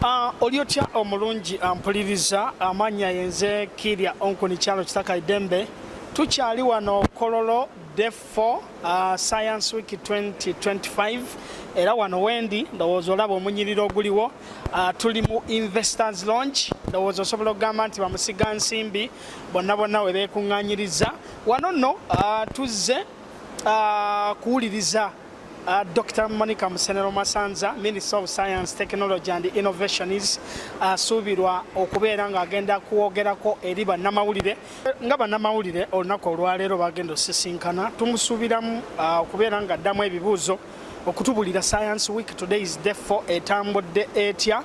Oliotya omulungi ampuliriza amanya yenze Kirya onkuni kyalo kitaka idembe tukyali wano Kololo Day 4 Science Week 2025 era wano wendi ndowooza olaba omunyiriro oguliwo tuli mu investors launch ndowooza osobola okugamba nti bamusiga nsimbi bonna we beekuŋŋaanyiriza wano nno tuzze kuwuliriza Dr. Monica Musenero Masanza, Minister of Science, Technology and Innovation is suubirwa okubeera ng'agenda kwogerako eri bannamawulire nga bannamawulire olunaku olwaleero bagenda osisinkana tumusuubiramu okubeera ng'addamu ebibuuzo okutubulira Science Week. Today is day 4 etambudde etya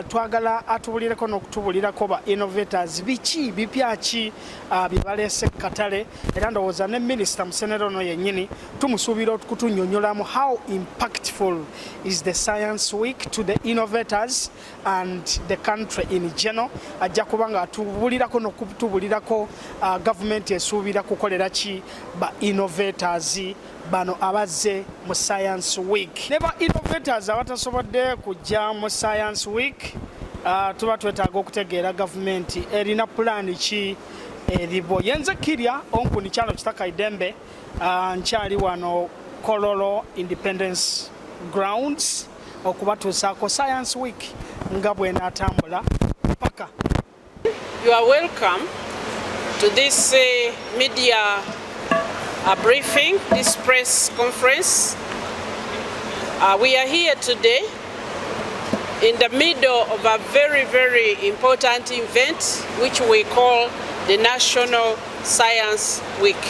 twagala atubulireko n'okutubulirako ba innovators biki bipya ki bye baleese katale era ndowooza ne Minister Musenero no yennyini tumusuubira okutunnyonnyolamu how impactful is the Science Week to the innovators and the country in general. Ajja kuba nga atubulirako n'okutubulirako government esuubira kukolera ki ba innovators bano abazze mu Science Week. Ne ba innovators abatasobodde kujja mu Science Week tuba twetaaga okutegeera gavumenti erina pulaani ki eribo. Yenze Kirya onkuni kyalo kitaka idembe nkyali wano Kololo Independence Grounds okubatuusaako Science Week nga bw'enaatambula paka. You are welcome to this media briefing, this press conference. We are here today in the middle of a very, very important event which we call the National Science Week.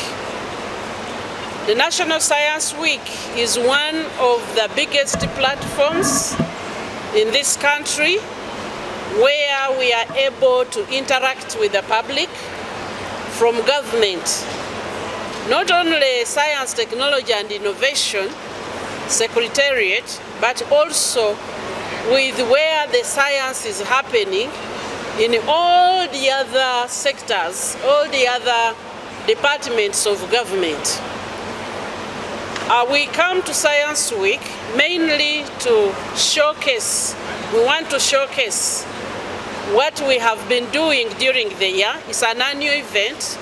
The National Science Week is one of the biggest platforms in this country where we are able to interact with the public from government. Not only Science, Technology and Innovation Secretariat, but also with where the science is happening in all the other sectors, all the other departments of government. We come to Science Week mainly to showcase, we want to showcase what we have been doing during the year. It's an annual event.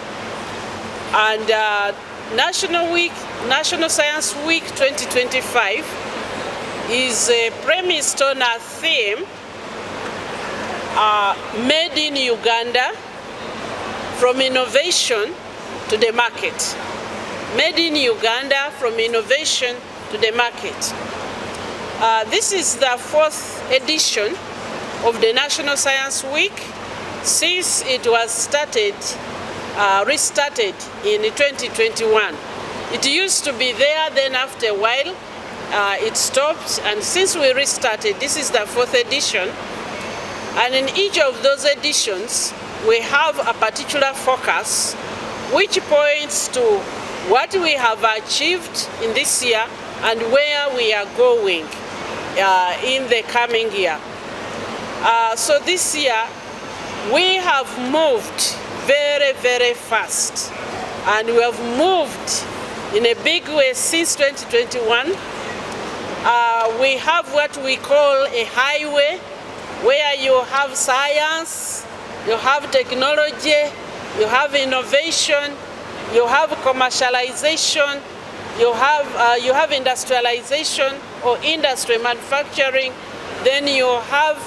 And National Science Week 2025 is premised on a theme made in Uganda, from innovation to the market. Made in Uganda, from innovation to the market. This is the 4th edition of the National Science Week since it was restarted in 2021. It used to be there, then after a while it stopped, and since we restarted, this is the 4th edition. And in each of those editions we have a particular focus which points to what we have achieved in this year and where we are going in the coming year. So this year we have moved very, very fast, and we have moved in a big way since 2021. We have what we call a highway where you have science, you have technology, you have innovation, you have commercialization, you have industrialization or industry manufacturing, then you have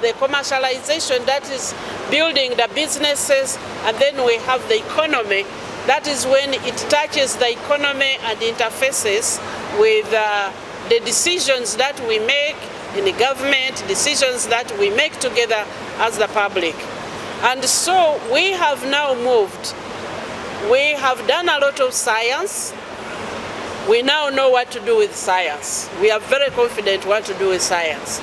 the commercialization, that is building the businesses, and then we have the economy. That is when it touches the economy and interfaces with the decisions that we make in the government, decisions that we make together as the public. And so we have now moved. We have done a lot of science. We now know what to do with science. We are very confident what to do with science.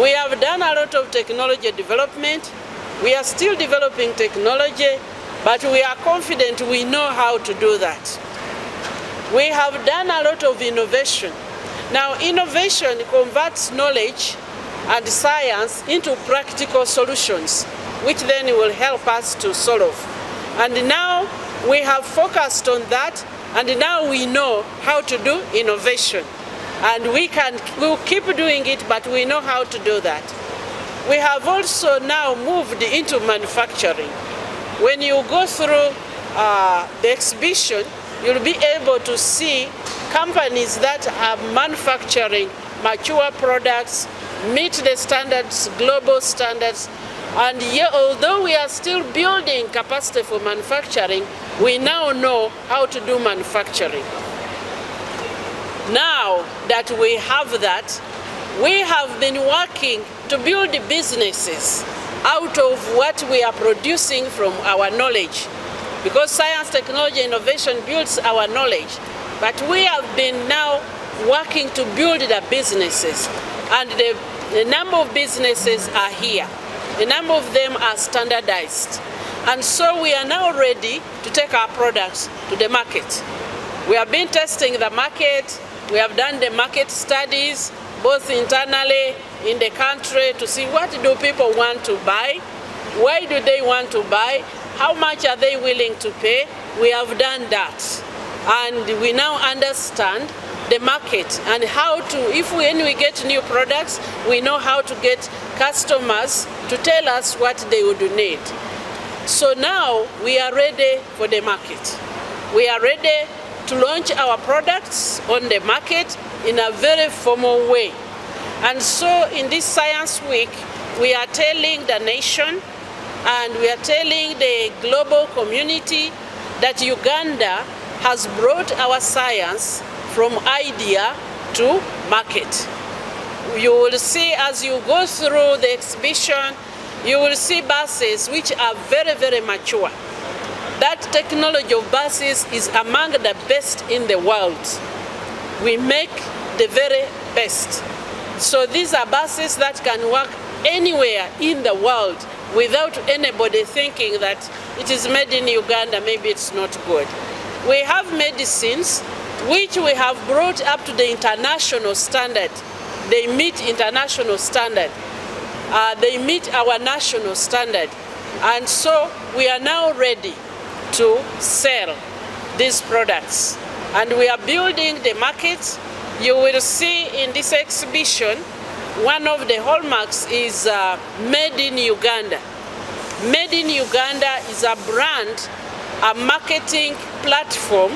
We have done a lot of technology development. We are still developing technology, but we are confident we know how to do that. We have done a lot of innovation. Now, innovation converts knowledge and science into practical solutions, which then will help us to solve. And now we have focused on that, and now we know how to do innovation. And we'll keep doing it, but we know how to do that. We have also now moved into manufacturing. When you go through the exhibition, you'll be able to see companies that are manufacturing mature products, meet the standards, global standards, and yet, although we are still building capacity for manufacturing, we now know how to do manufacturing. Now that we have that, we have been working to build businesses out of what we are producing from our knowledge. Because science, technology, innovation builds our knowledge. But we have been now working to build the businesses. And the number of businesses are here. A number of them are standardized. And so we are now ready to take our products to the market. We have been testing the market. We have done the market studies, both internally in the country, to see what do people want to buy, why do they want to buy, how much are they willing to pay. We have done that. And we now understand the market and how to, when we get new products, we know how to get customers to tell us what they would need. So now we are ready for the market. We are ready to launch our products on the market in a very formal way. And so in this Science Week, we are telling the nation and we are telling the global community that Uganda has brought our science from idea to market. You will see as you go through the exhibition, you will see buses which are very, very mature. That technology of buses is among the best in the world. We make the very best. So these are buses that can work anywhere in the world without anybody thinking that it is made in Uganda, maybe it's not good. We have medicines which we have brought up to the international standard. They meet international standard. They meet our national standard. And so we are now ready to sell these products. And we are building the market. You will see in this exhibition, one of the hallmarks is Made in Uganda. Made in Uganda is a brand, a marketing platform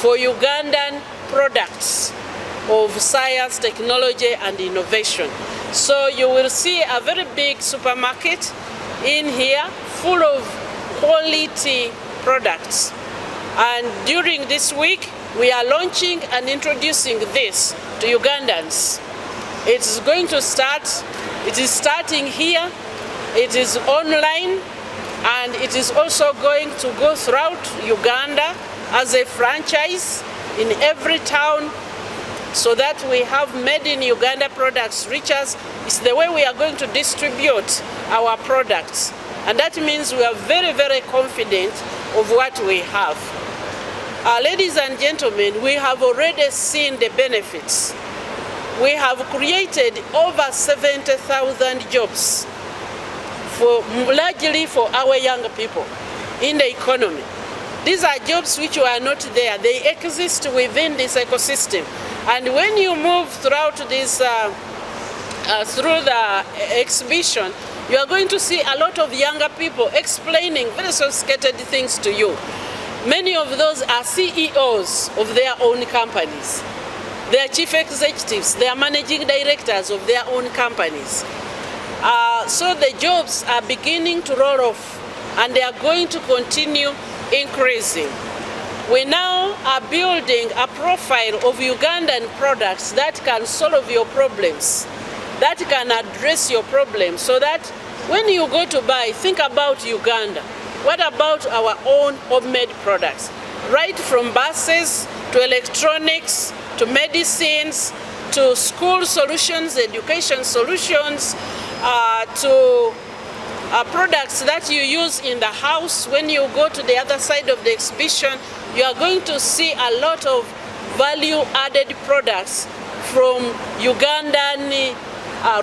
for Ugandan products of science, technology, and innovation. So you will see a very big supermarket in here full of quality products. And during this week, we are launching and introducing this to Ugandans. It's going to start, it is starting here, it is online, and it is also going to go throughout Uganda as a franchise in every town, so that we have Made in Uganda products reach us. It's the way we are going to distribute our products. And that means we are very, very confident of what we have. Ladies and gentlemen, we have already seen the benefits. We have created over 70,000 jobs, largely for our young people in the economy. These are jobs which were not there. They exist within this ecosystem. And when you move throughout this, through the exhibition, you are going to see a lot of younger people explaining very sophisticated things to you. Many of those are CEOs of their own companies. They are chief executives, they are managing directors of their own companies. So the jobs are beginning to roll off, and they are going to continue increasing. We now are building a profile of Ugandan products that can solve your problems, that can address your problems, so that when you go to buy, think about Uganda. What about our own homemade products? Right from buses to electronics to medicines to school solutions, education solutions, to products that you use in the house. When you go to the other side of the exhibition, you are going to see a lot of value-added products from Ugandan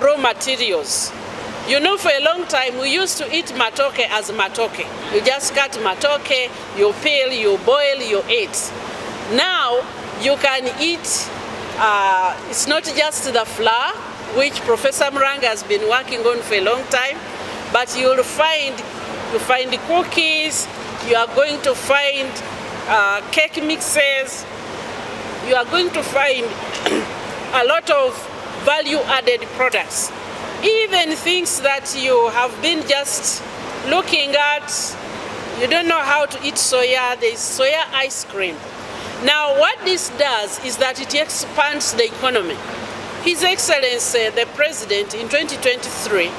raw materials. You know, for a long time, we used to eat matoke as matoke. You just cut matoke, you peel, you boil, you eat. Now, you can eat, it's not just the flour. which Professor Muranga has been working on for a long time. But you'll find cookies, you are going to find cake mixes, you are going to find a lot of value-added products. Even things that you have been just looking at, you don't know how to eat soya, there's soya ice cream. Now what this does is that it expands the economy. His Excellency, the President, in 2023,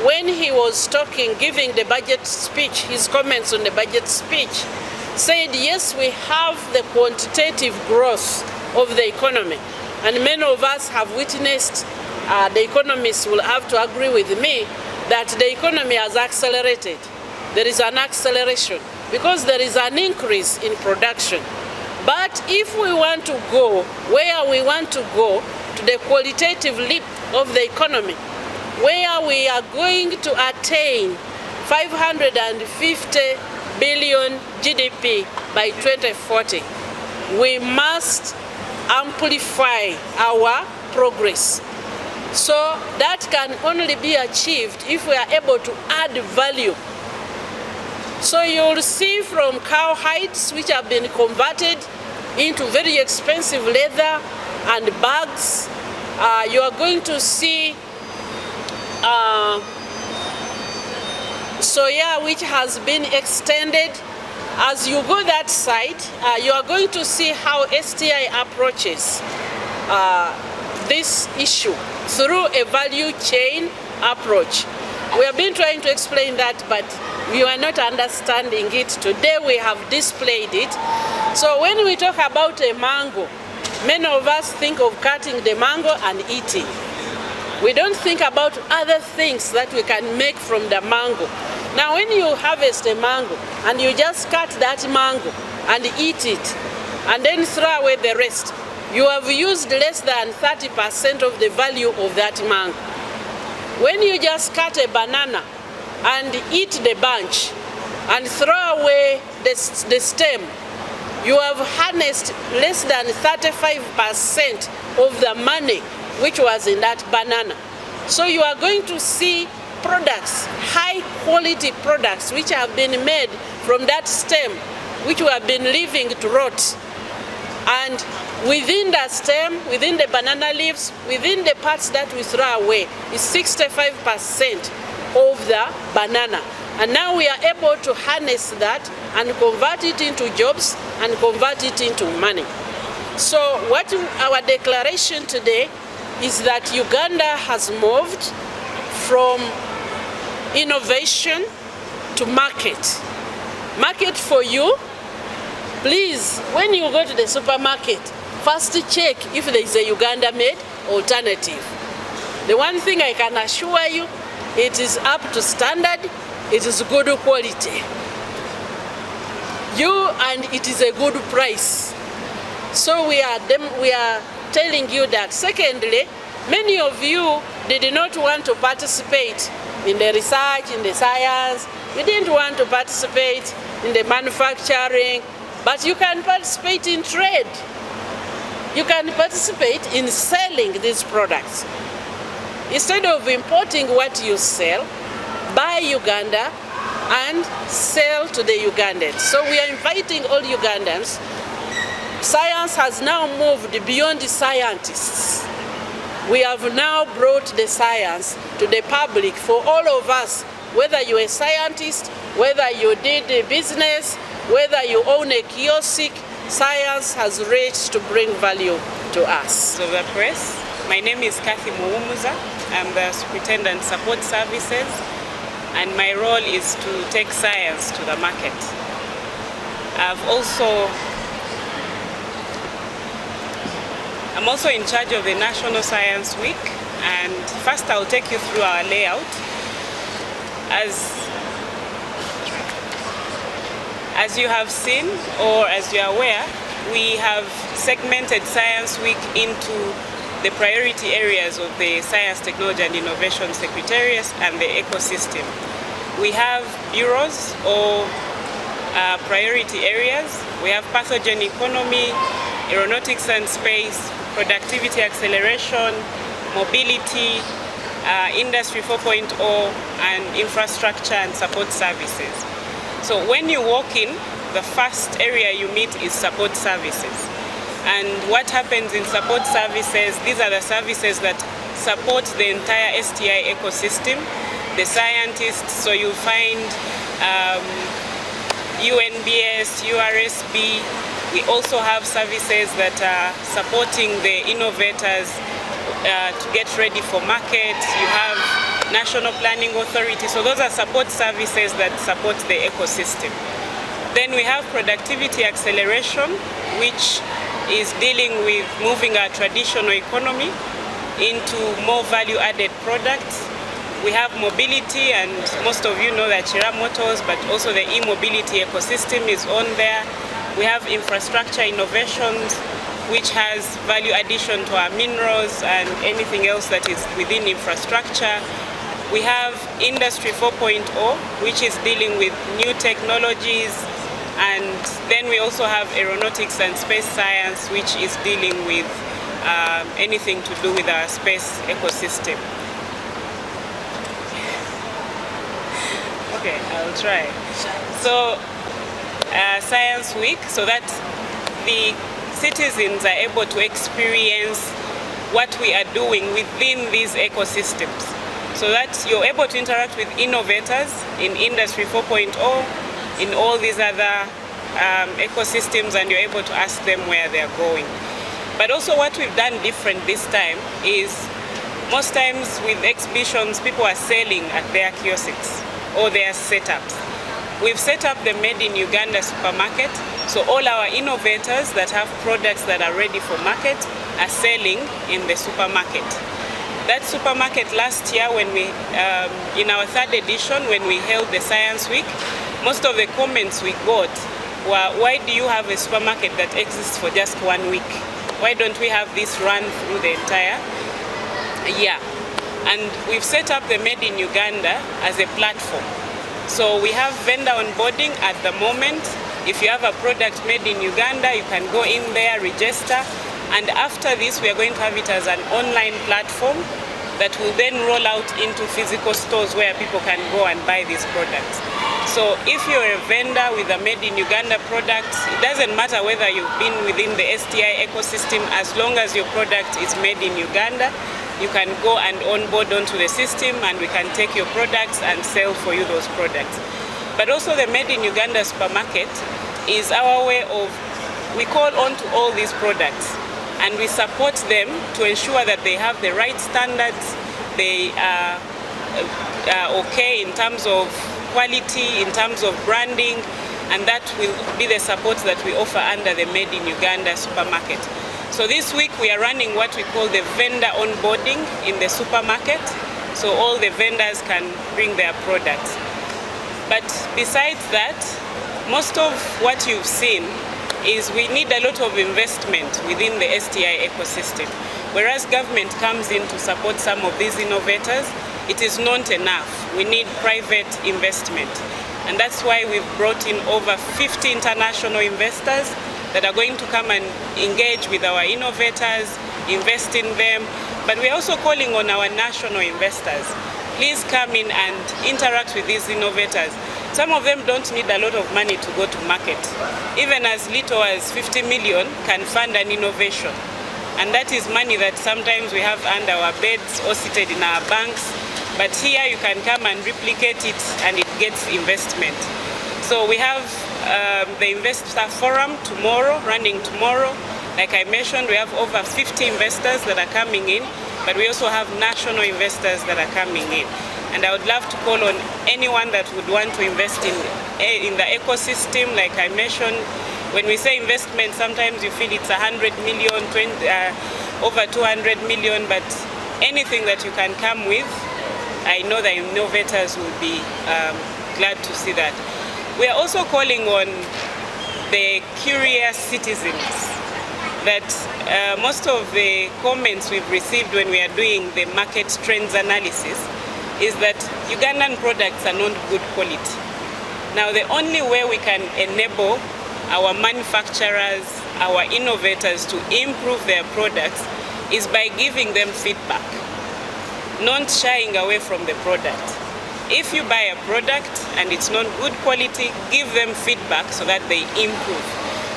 when he was talking, giving the budget speech, his comments on the budget speech, said, yes, we have the quantitative growth of the economy. And many of us have witnessed, the economists will have to agree with me, that the economy has accelerated. There is an acceleration because there is an increase in production. But if we want to go where we want to go, to the qualitative leap of the economy, where we are going to attain 550 billion GDP by 2040, we must amplify our progress. So that can only be achieved if we are able to add value. So you'll see from cow hides, which have been converted into very expensive leather and bags, you are going to see soya, which has been extended. As you go that side, you are going to see how STI approaches this issue through a value chain approach. We have been trying to explain that, but we are not understanding it. Today we have displayed it. So when we talk about a mango, many of us think of cutting the mango and eating. We don't think about other things that we can make from the mango. Now when you harvest a mango and you just cut that mango and eat it and then throw away the rest, you have used less than 30% of the value of that mango. When you just cut a banana and eat the bunch and throw away the stem, you have harnessed less than 35% of the money which was in that banana. So you are going to see products, high quality products, which have been made from that stem, which we have been leaving to rot. And within the stem, within the banana leaves, within the parts that we throw away, is 65% of the banana. And now we are able to harness that and convert it into jobs and convert it into money. So what our declaration today is that Uganda has moved from innovation to market. Market for you. Please, when you go to the supermarket, first check if there is a Uganda-made alternative. The one thing I can assure you, it is up to standard, it is good quality. And it is a good price. So we are telling you that. Secondly, many of you did not want to participate in the research, in the science. You didn't want to participate in the manufacturing, but you can participate in trade. You can participate in selling these products. Instead of importing what you sell, buy Uganda and sell to the Ugandans. So we are inviting all Ugandans. Science has now moved beyond the scientists. We have now brought the science to the public for all of us, whether you're a scientist, whether you did a business, whether you own a kiosk, science has reached to bring value to us. Of the press, my name is Kathy Muumuza. I'm the Superintendent Support Services, and my role is to take science to the market. I'm also in charge of the National Science Week, and first I'll take you through our layout. As you have seen, or as you are aware, we have segmented Science Week into the priority areas of the Science, Technology and Innovation Secretariat and the ecosystem. We have bureaus or priority areas. We have pathogen economy, aeronautics and space, productivity acceleration, mobility, Industry 4.0, and infrastructure and support services. So when you walk in, the first area you meet is support services. And what happens in support services, these are the services that support the entire STI ecosystem, the scientists, so you'll find UNBS, URSB. We also have services that are supporting the innovators to get ready for market. You have National Planning Authority. So those are support services that support the ecosystem. Then we have productivity acceleration, which is dealing with moving our traditional economy into more value-added products. We have mobility, and most of you know that Chira Motors, but also the e-mobility ecosystem is on there. We have infrastructure innovations, which has value addition to our minerals and anything else that is within infrastructure. We have Industry 4.0, which is dealing with new technologies. And then we also have aeronautics and space science, which is dealing with anything to do with our space ecosystem. Okay, I'll try. So, Science Week, so that the citizens are able to experience what we are doing within these ecosystems. So that you're able to interact with innovators in Industry 4.0, in all these other ecosystems, and you're able to ask them where they're going. But also what we've done different this time is most times with exhibitions, people are selling at their kiosks or their setups. We've set up the Made in Uganda supermarket, so all our innovators that have products that are ready for market are selling in the supermarket. That supermarket last year, when we, in our third edition, when we held the Science Week, most of the comments we got were, why do you have a supermarket that exists for just 1 week? Why don't we have this run through the entire year? And we've set up the Made in Uganda as a platform. So we have vendor onboarding at the moment. If you have a product made in Uganda, you can go in there, register. And after this, we are going to have it as an online platform that will then roll out into physical stores where people can go and buy these products. So if you're a vendor with a Made in Uganda product, it doesn't matter whether you've been within the STI ecosystem, as long as your product is made in Uganda, you can go and onboard onto the system, and we can take your products and sell for you those products. But also the Made in Uganda supermarket is our way of, we call on to all these products and we support them to ensure that they have the right standards, they are okay in terms of quality, in terms of branding, and that will be the support that we offer under the Made in Uganda supermarket. So this week we are running what we call the vendor onboarding in the supermarket, so all the vendors can bring their products. But besides that, most of what you've seen is we need a lot of investment within the STI ecosystem. Whereas government comes in to support some of these innovators, it is not enough. We need private investment. And that's why we've brought in over 50 international investors that are going to come and engage with our innovators, invest in them. But we're also calling on our national investors. Please come in and interact with these innovators. Some of them don't need a lot of money to go to market. Even as little as 50 million can fund an innovation. And that is money that sometimes we have under our beds or seated in our banks. But here you can come and replicate it and it gets investment. So we have the Investor Forum tomorrow, running tomorrow. Like I mentioned, we have over 50 investors that are coming in, but we also have national investors that are coming in. And I would love to call on anyone that would want to invest in the ecosystem. Like I mentioned, when we say investment, sometimes you feel it's 100 million, over 200 million, but anything that you can come with, I know that innovators will be glad to see that. We are also calling on the curious citizens that most of the comments we've received when we are doing the market trends analysis is that Ugandan products are not good quality. Now the only way we can enable our manufacturers, our innovators to improve their products is by giving them feedback. not shying away from the product. If you buy a product and it's not good quality, give them feedback so that they improve.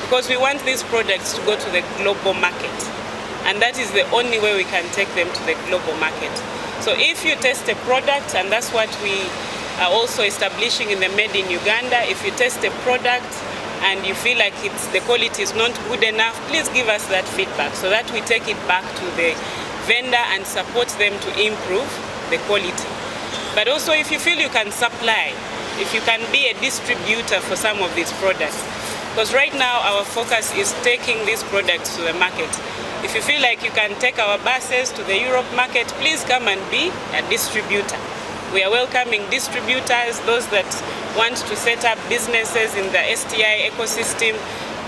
Because we want these products to go to the global market. And that is the only way we can take them to the global market. So if you test a product, and that's what we are also establishing in the Made in Uganda, if you test a product and you feel like the quality is not good enough, please give us that feedback so that we take it back to the vendor and support them to improve the quality. But also if you feel you can supply, if you can be a distributor for some of these products, because right now our focus is taking these products to the market. If you feel like you can take our buses to the Europe market, please come and be a distributor. We are welcoming distributors, those that want to set up businesses in the STI ecosystem.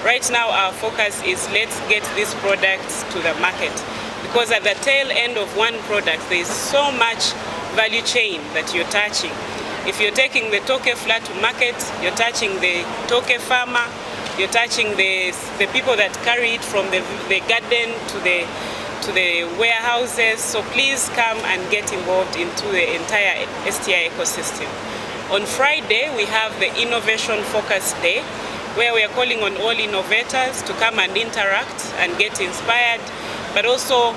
Right now our focus is let's get these products to the market. Because at the tail end of one product, there is so much value chain that you're touching. If you're taking the toke flour to market, you're touching the toke farmer, you're touching the people that carry it from the garden to the warehouses. So please come and get involved into the entire STI ecosystem. On Friday, we have the Innovation Focus Day, where we are calling on all innovators to come and interact and get inspired. But also,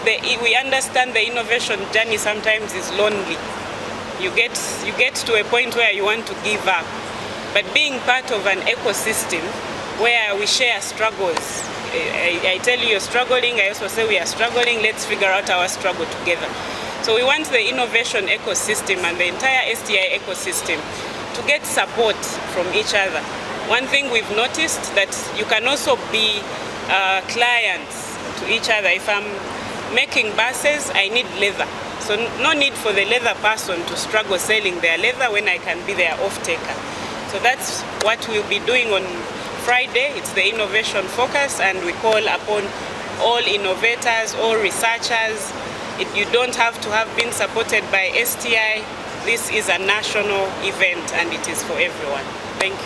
we understand the innovation journey sometimes is lonely. You get to a point where you want to give up. But being part of an ecosystem where we share struggles, I tell you you're struggling, I also say we are struggling, let's figure out our struggle together. So we want the innovation ecosystem and the entire STI ecosystem to get support from each other. One thing we've noticed that you can also be clients to each other. If I'm making buses, I need leather. So no need for the leather person to struggle selling their leather when I can be their off-taker. So that's what we'll be doing on Friday. It's the innovation focus, and we call upon all innovators, all researchers. You don't have to have been supported by STI. This is a national event and it is for everyone. Thank you.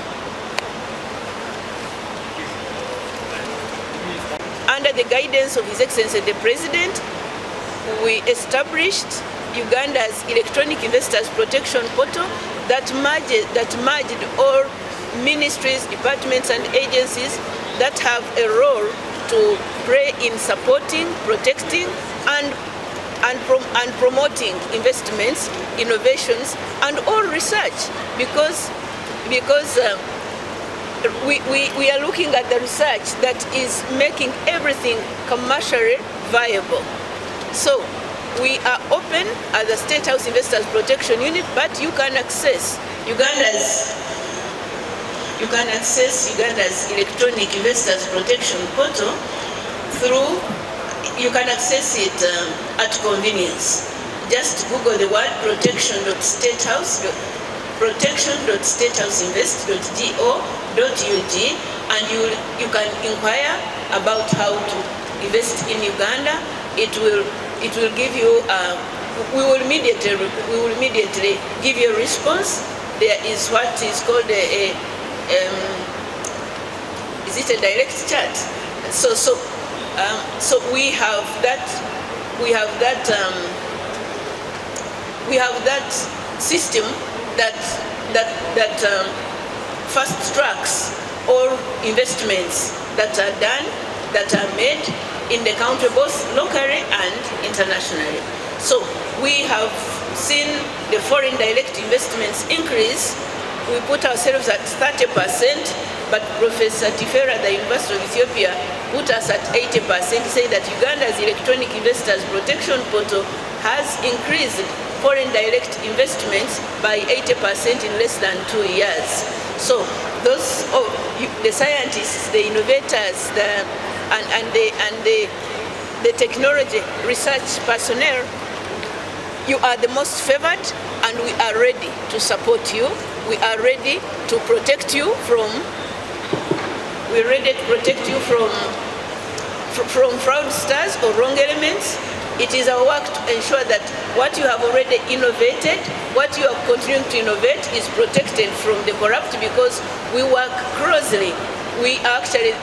Under the guidance of His Excellency the President, we established Uganda's Electronic Investors Protection Portal that merged all ministries, departments and agencies that have a role to play in supporting, protecting and promoting investments, innovations and all research, because we are looking at the research that is making everything commercially viable. So we are open as a State House Investors Protection Unit, but you can access Uganda's Electronic Investors Protection Portal through, you can access it at convenience. Just Google the word protection.statehousinvest.go.ug and you can inquire about how to invest in Uganda. It will give you, we will immediately give you a response. There is what is called is it a direct chat? So we have that system that fast tracks all investments that are done, that are made in the country, both locally and internationally. So we have seen the foreign direct investments increase. We put ourselves at 30%, but Professor Tifera at the University of Ethiopia put us at 80%. He said that Uganda's Electronic Investors Protection Portal has increased foreign direct investments by 80% in less than 2 years. So those, the scientists, the innovators, the technology research personnel, you are the most favored, and we are ready to support you. We are ready to protect you from. We're ready to protect you from fraudsters or wrong elements. It is our work to ensure that what you have already innovated, what you are continuing to innovate, is protected from the corrupt, because we work closely. We are actually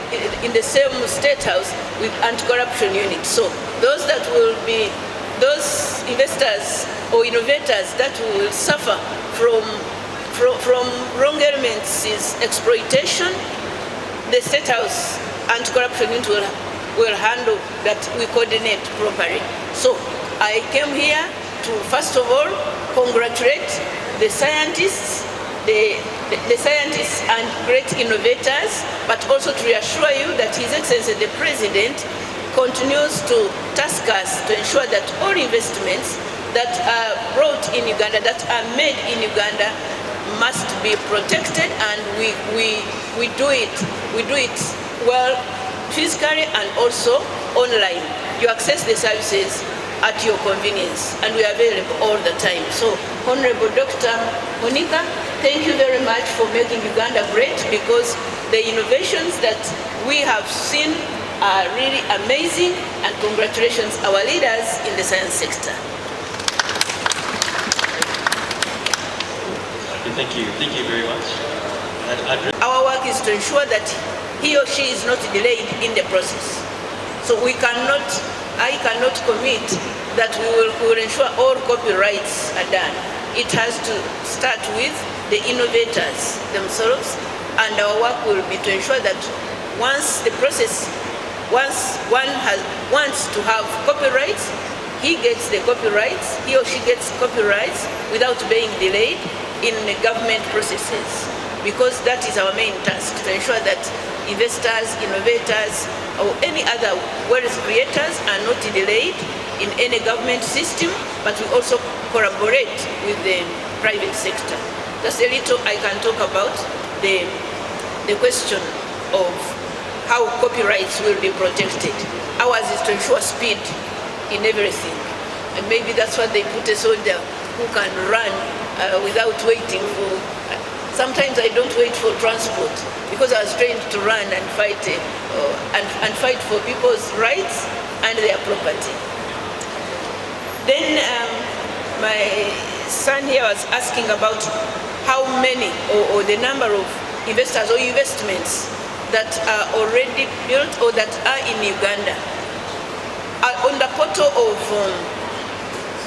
in the same State House with anti-corruption unit. So those that will be those investors or innovators that will suffer from wrong elements is exploitation, the State House anti-corruption unit will handle that. We coordinate properly. So I came here to first of all congratulate the scientists, the scientists and great innovators, but also to reassure you that His Excellency the President continues to task us to ensure that all investments that are brought in Uganda, that are made in Uganda, must be protected, and we do it well physically and also online. You access the services at your convenience, and we are available all the time. So, Honorable Dr. Monica, thank you very much for making Uganda great, because the innovations that we have seen are really amazing, and congratulations our leaders in the science sector. Thank you very much. Our work is to ensure that he or she is not delayed in the process. So I cannot commit that we will ensure all copyrights are done. It has to start with the innovators themselves, and our work will be to ensure that once one wants to have copyrights, he gets the copyrights, he or she gets copyrights without being delayed in the government processes, because that is our main task, to ensure that investors, innovators, or any other wealth creators are not delayed in any government system, but we also collaborate with the private sector. Just a little I can talk about the question of how copyrights will be protected. Ours is to ensure speed in everything, and maybe that's why they put a soldier who can run without waiting for. Sometimes I don't wait for transport, because I was trained to run and fight for people's rights and their property. Then my son here was asking about how many or the number of investors or investments that are already built or that are in Uganda. On the portal of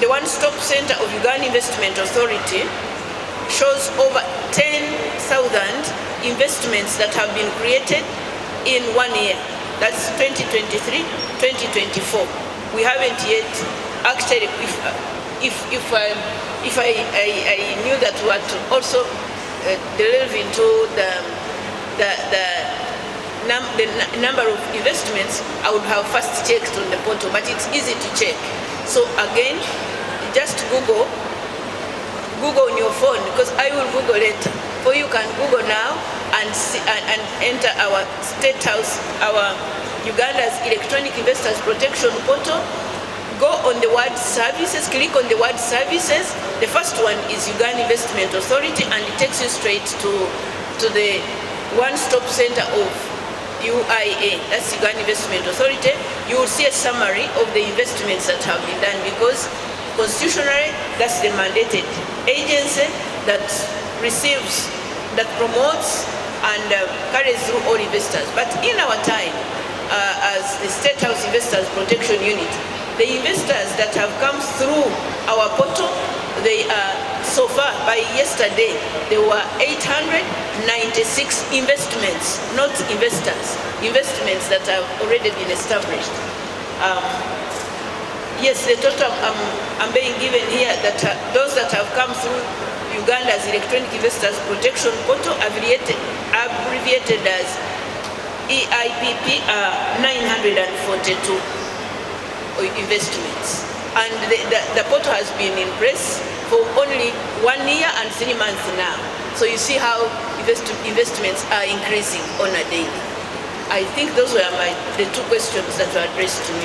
the One-Stop Center of Uganda Investment Authority shows over 10,000 investments that have been created in 1 year. That's 2023-2024. We haven't yet actually, if I knew that we had to also delve into the number of investments, I would have first checked on the portal, but it's easy to check. So again, just Google on your phone, because I will Google later. Or you can Google now and see, and enter our State House, our Uganda's Electronic Investors Protection Portal. Go on the word services, click on the word services. The first one is Uganda Investment Authority, and it takes you straight to the One-Stop Center of UIA, that's Uganda Investment Authority. You will see a summary of the investments that have been done, because constitutionally that's the mandated agency that receives, that promotes and carries through all investors. But in our time as the State House Investors Protection Unit, the investors that have come through our portal, they are, so far, by yesterday, there were 896 investments, not investors, investments that have already been established. Yes, the total I'm being given here, that those that have come through Uganda's Electronic Investors Protection Portal, abbreviated as EIPP, are 942 investments. And the portal has been in place for only 1 year and 3 months now. So you see how investments are increasing on a daily. I think those were the two questions that were addressed to me.